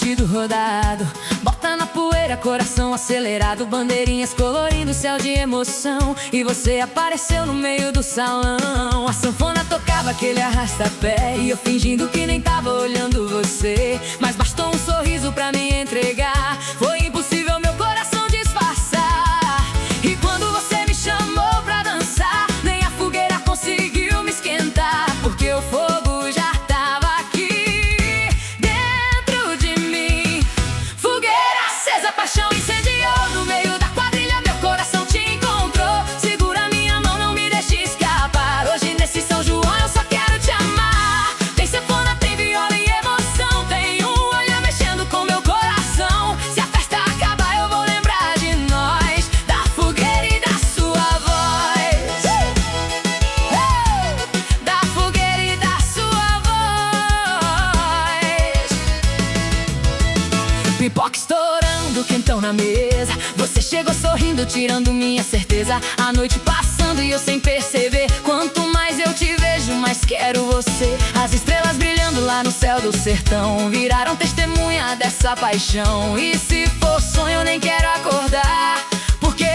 vestido rodado, bota na poeira, coração acelerado, bandeirinhas colorindo o céu de emoção. E você apareceu no meio do salão. A sanfona tocava aquele arrasta-pé e eu fingindo que nem tava olhando você, mas bastou um sorriso pra me entregar. Foi impossível meu coração disfarçar. E quando você me chamou pra dançar, nem a fogueira conseguiu me esquentar, porque o fogo já tava aqui dentro de mim. Fogueira acesa, paixão incendiou. No meio da quadrilha meu coração te encontrou. Segura minha mão, não me deixe escapar. Hoje nesse São João eu só quero te amar. Tem sanfona, tem viola e emoção, tem um olhar mexendo com meu coração. Se a festa acabar eu vou lembrar de nós, da fogueira e da sua voz. Da fogueira e da sua voz. Pipoca estourando, quentão na mesa, você chegou sorrindo, tirando minha certeza. A noite passando e eu sem perceber, quanto mais eu te vejo, mais quero você. As estrelas brilhando lá no céu do sertão viraram testemunha dessa paixão. E se for sonho eu nem quero acordar, porque